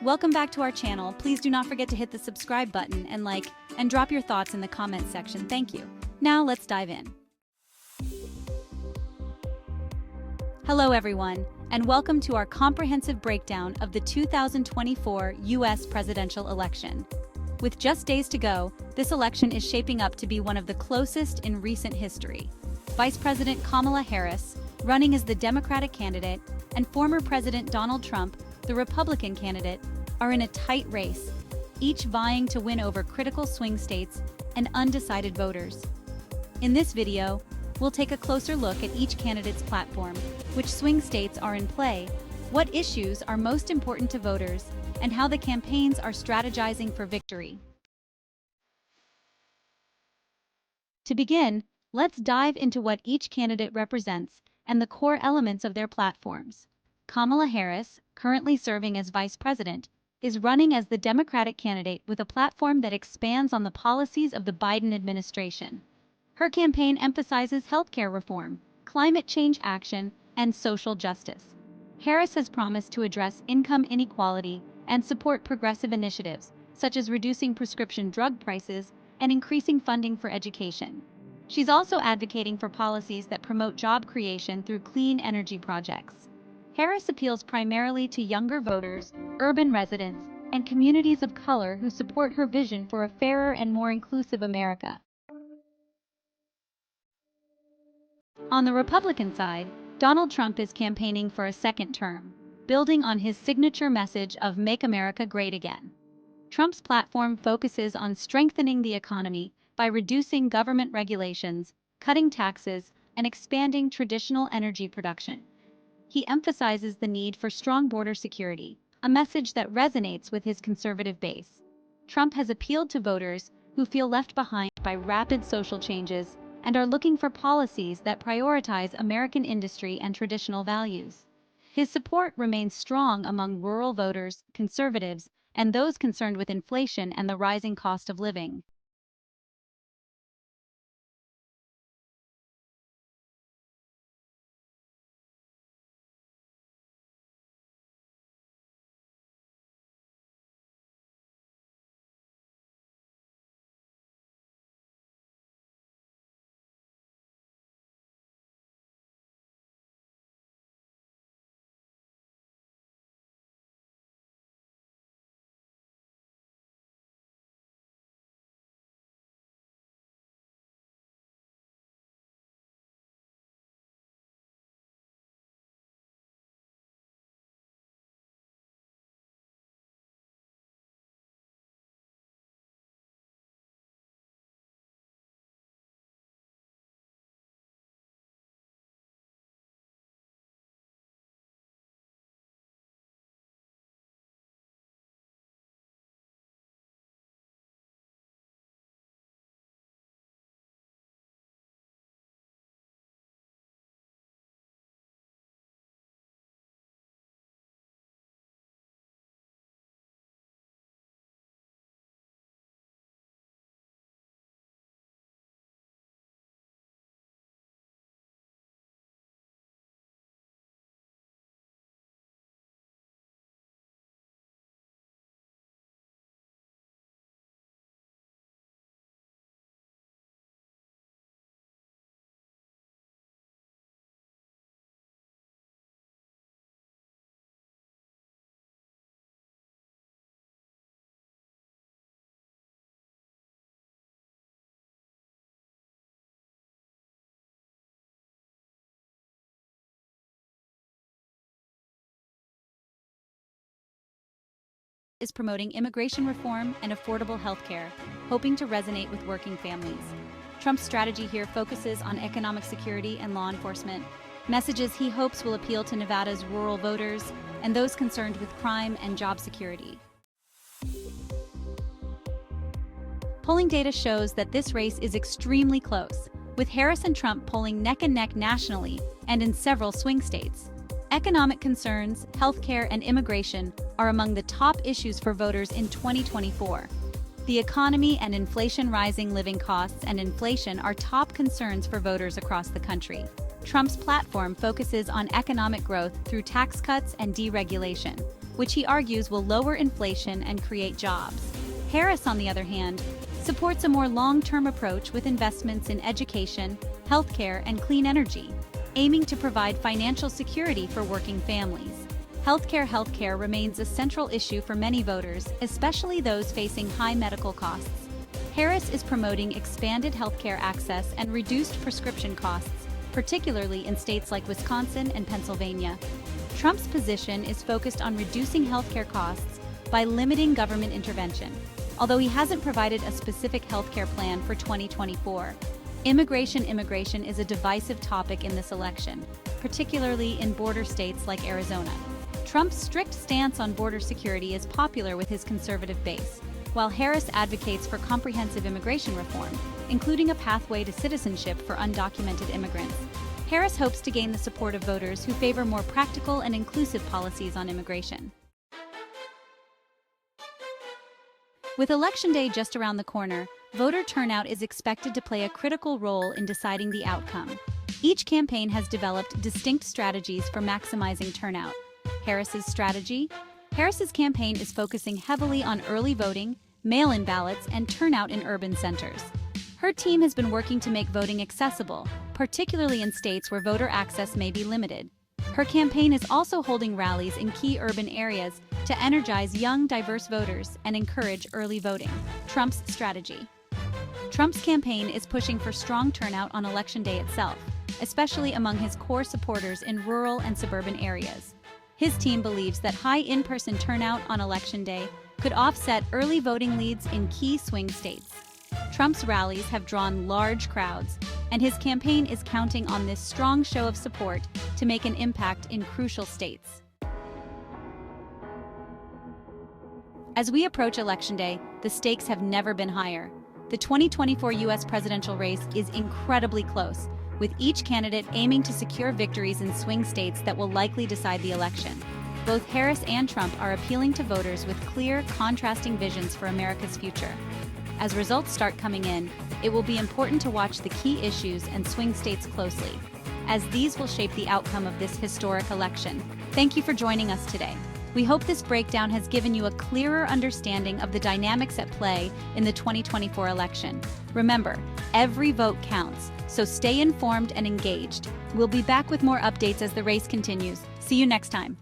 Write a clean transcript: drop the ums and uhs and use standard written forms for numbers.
Welcome back to our channel. Please do not forget to hit the subscribe button and like, and drop your thoughts in the comments section. Thank you. Now let's dive in. Hello everyone, and welcome to our comprehensive breakdown of the 2024 US presidential election. With just days to go, this election is shaping up to be one of the closest in recent history. Vice President Kamala Harris, running as the Democratic candidate, and former President Donald Trump, the Republican candidate, are in a tight race, each vying to win over critical swing states and undecided voters. In this video, we'll take a closer look at each candidate's platform, which swing states are in play, what issues are most important to voters, and how the campaigns are strategizing for victory. To begin, let's dive into what each candidate represents and the core elements of their platforms. Kamala Harris, currently serving as vice president, is running as the Democratic candidate with a platform that expands on the policies of the Biden administration. Her campaign emphasizes healthcare reform, climate change action, and social justice. Harris has promised to address income inequality and support progressive initiatives, such as reducing prescription drug prices and increasing funding for education. She's also advocating for policies that promote job creation through clean energy projects. Harris appeals primarily to younger voters, urban residents, and communities of color who support her vision for a fairer and more inclusive America. On the Republican side, Donald Trump is campaigning for a second term, building on his signature message of "Make America Great Again." Trump's platform focuses on strengthening the economy by reducing government regulations, cutting taxes, and expanding traditional energy production. He emphasizes the need for strong border security, a message that resonates with his conservative base. Trump has appealed to voters who feel left behind by rapid social changes and are looking for policies that prioritize American industry and traditional values. His support remains strong among rural voters, conservatives, and those concerned with inflation and the rising cost of living. Is promoting immigration reform and affordable health care, hoping to resonate with working families. Trump's strategy here focuses on economic security and law enforcement, messages he hopes will appeal to Nevada's rural voters and those concerned with crime and job security. Polling data shows that this race is extremely close, with Harris and Trump polling neck and neck nationally and in several swing states. Economic concerns, healthcare, and immigration are among the top issues for voters in 2024. The economy and inflation, rising living costs and inflation are top concerns for voters across the country. Trump's platform focuses on economic growth through tax cuts and deregulation, which he argues will lower inflation and create jobs. Harris, on the other hand, supports a more long-term approach with investments in education, healthcare, and clean energy, aiming to provide financial security for working families. Healthcare remains a central issue for many voters, especially those facing high medical costs. Harris is promoting expanded healthcare access and reduced prescription costs, particularly in states like Wisconsin and Pennsylvania. Trump's position is focused on reducing healthcare costs by limiting government intervention, although he hasn't provided a specific healthcare plan for 2024. Immigration is a divisive topic in this election, particularly in border states like Arizona. Trump's strict stance on border security is popular with his conservative base, while Harris advocates for comprehensive immigration reform, including a pathway to citizenship for undocumented immigrants. Harris hopes to gain the support of voters who favor more practical and inclusive policies on immigration. With Election Day just around the corner, voter turnout is expected to play a critical role in deciding the outcome. Each campaign has developed distinct strategies for maximizing turnout. Harris's strategy? Harris's campaign is focusing heavily on early voting, mail-in ballots, and turnout in urban centers. Her team has been working to make voting accessible, particularly in states where voter access may be limited. Her campaign is also holding rallies in key urban areas to energize young, diverse voters and encourage early voting. Trump's strategy. Trump's campaign is pushing for strong turnout on Election Day itself, especially among his core supporters in rural and suburban areas. His team believes that high in-person turnout on Election Day could offset early voting leads in key swing states. Trump's rallies have drawn large crowds, and his campaign is counting on this strong show of support to make an impact in crucial states. As we approach Election Day, the stakes have never been higher. The 2024 U.S. presidential race is incredibly close, with each candidate aiming to secure victories in swing states that will likely decide the election. Both Harris and Trump are appealing to voters with clear, contrasting visions for America's future. As results start coming in, it will be important to watch the key issues and swing states closely, as these will shape the outcome of this historic election. Thank you for joining us today. We hope this breakdown has given you a clearer understanding of the dynamics at play in the 2024 election. Remember, every vote counts, so stay informed and engaged. We'll be back with more updates as the race continues. See you next time.